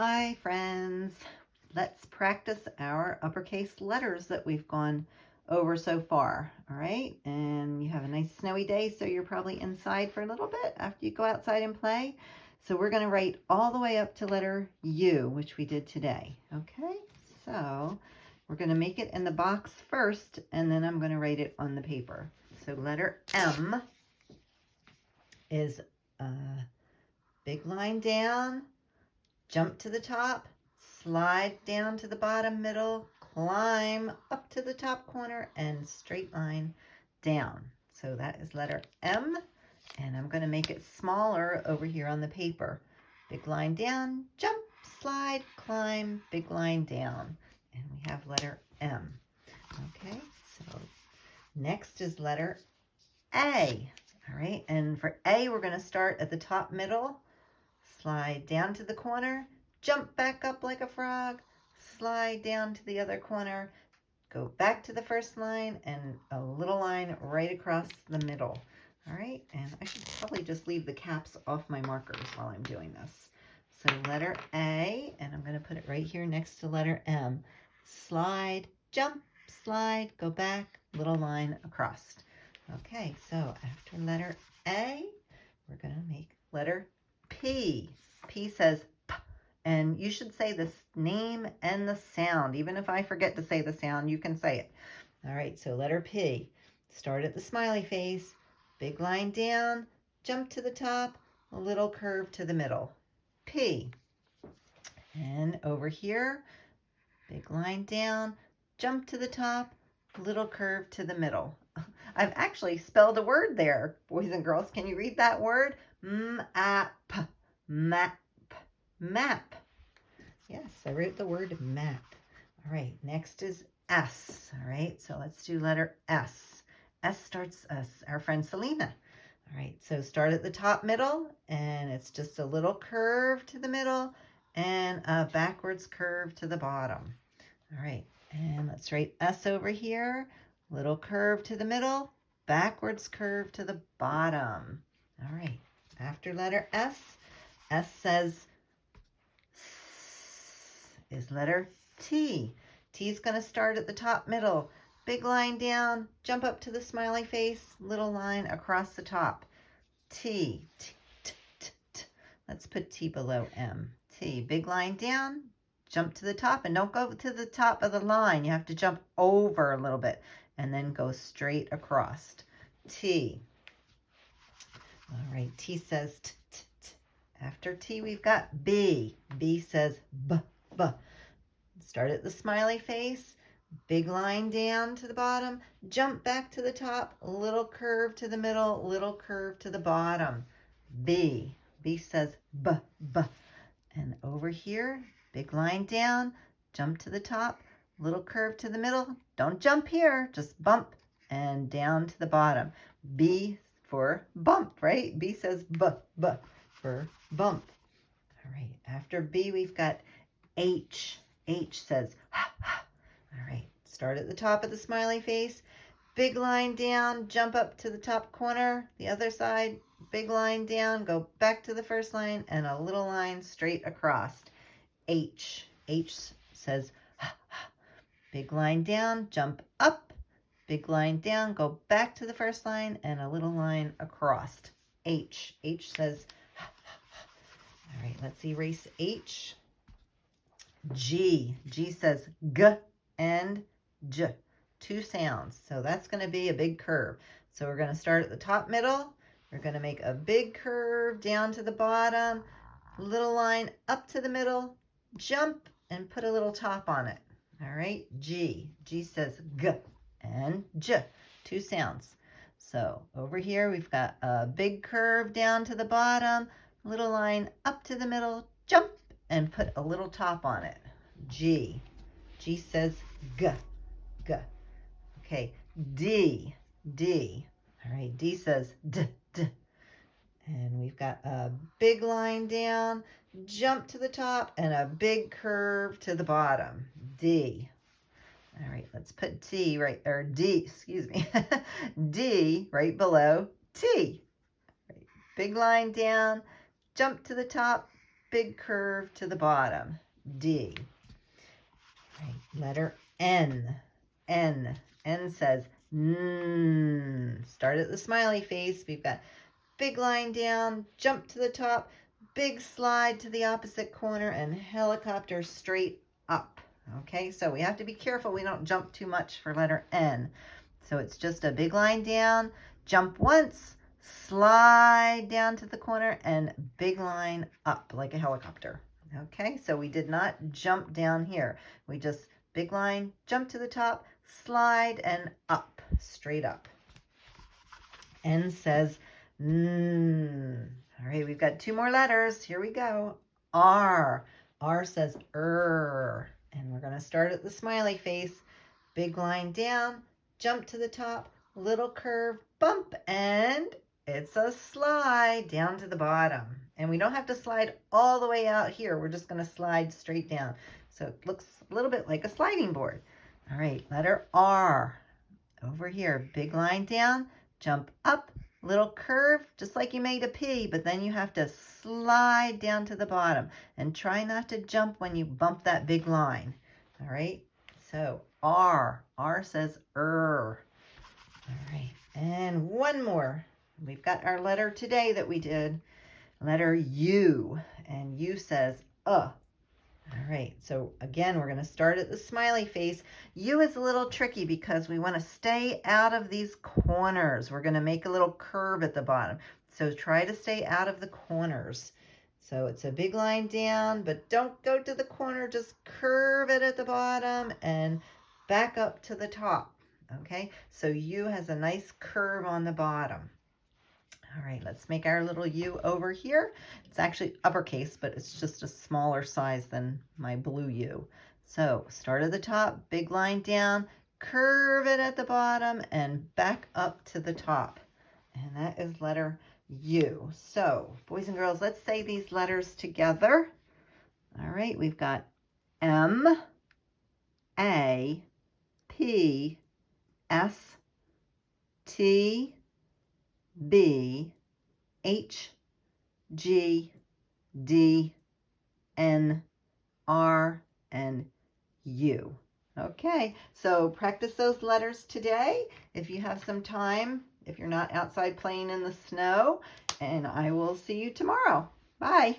Hi friends, let's practice our uppercase letters that we've gone over so far. All right, and you have a nice snowy day, so you're probably inside for a little bit after you go outside and play. So we're going to write all the way up to letter U, which we did today. Okay, so we're going to make it in the box first, and then I'm going to write it on the paper. So letter M is a big line down, jump to the top, slide down to the bottom middle, climb up to the top corner, and straight line down. So that is letter M, and I'm going to make it smaller over here on the paper. Big line down, jump, slide, climb, big line down. And we have letter M. Okay, so next is letter A. All right, and for A, we're going to start at the top middle, slide down to the corner, jump back up like a frog, slide down to the other corner, go back to the first line, and a little line right across the middle. All right, and I should probably just leave the caps off my markers while I'm doing this. So letter A, and I'm going to put it right here next to letter M. Slide, jump, slide, go back, little line across. Okay, so after letter A, we're going to make letter P. P says P, and you should say the name and the sound. Even if I forget to say the sound, you can say it. All right, so letter P. Start at the smiley face, big line down, jump to the top, a little curve to the middle. P. And over here, big line down, jump to the top, little curve to the middle. I've actually spelled a word there, boys and girls. Can you read that word? Map. Map. Map. Yes, I wrote the word map. All right, next is S. All right, so let's do letter S. S starts us, our friend Selena. All right, so start at the top middle, and it's just a little curve to the middle and a backwards curve to the bottom. All right, and let's write S over here. Little curve to the middle, backwards curve to the bottom. All right, after letter S, S says is letter T. T is going to start at the top middle, big line down, jump up to the smiley face, little line across the top. T, T, T, T, T. Let's put T below M. T, big line down, jump to the top, and don't go to the top of the line. You have to jump over a little bit and then go straight across. T. All right, T says T, T, T. After T, we've got B. B says B, B. Start at the smiley face, big line down to the bottom, jump back to the top, little curve to the middle, little curve to the bottom. B. B says B, B. And over here, big line down, jump to the top, little curve to the middle. Don't jump here, just bump and down to the bottom. B for bump, right? B says B, B for bump. All right, after B, we've got H. H says ha, ha. All right, start at the top of the smiley face, big line down, jump up to the top corner, the other side, big line down, go back to the first line, and a little line straight across. H. H says ha, ha. Big line down, jump up, big line down, go back to the first line, and a little line across. H. H says ha, ha, ha. All right, let's erase H. G. G says G and J. Two sounds. So that's going to be a big curve. So we're going to start at the top middle. We're going to make a big curve down to the bottom, little line up to the middle, jump, and put a little top on it. All right, G. G says G and J. Two sounds. So over here, we've got a big curve down to the bottom, little line up to the middle, jump, and put a little top on it. G. G says G. G. Okay. D. D. All right. D says D. D. And we've got a big line down, jump to the top, and a big curve to the bottom. D. All right. Let's put T right, or D, excuse me. D right below T. Right. Big line down, jump to the top, big curve to the bottom. D. Right. Letter N. N. N says Start at the smiley face. We've got big line down, jump to the top, big slide to the opposite corner, and helicopter straight up. Okay, so we have to be careful we don't jump too much for letter N. So it's just a big line down, jump once, slide down to the corner, and big line up like a helicopter. Okay, so we did not jump down here. We just big line, jump to the top, slide, and up, straight up. N says All right, we've got 2 more letters. Here we go. R. R says And we're going to start at the smiley face. Big line down, jump to the top, little curve, bump, and it's a slide down to the bottom. And we don't have to slide all the way out here. We're just going to slide straight down. So it looks a little bit like a sliding board. All right, letter R. Over here, big line down, jump up, little curve, just like you made a P, but then you have to slide down to the bottom. And try not to jump when you bump that big line. All right, so R. R says All right, and one more. We've got our letter today that we did. Letter U. And U says All right, so again, we're going to start at the smiley face. U is a little tricky because we want to stay out of these corners. We're going to make a little curve at the bottom. So try to stay out of the corners. So it's a big line down, but don't go to the corner. Just curve it at the bottom and back up to the top. Okay, so U has a nice curve on the bottom. All right, let's make our little U over here. It's actually uppercase, but it's just a smaller size than my blue U. So start at the top, big line down, curve it at the bottom, and back up to the top. And that is letter U. So, boys and girls, let's say these letters together. All right, we've got M, A, P, S, T, B, H, G, D, N, R, and U. Okay, so practice those letters today if you have some time, if you're not outside playing in the snow, and I will see you tomorrow. Bye.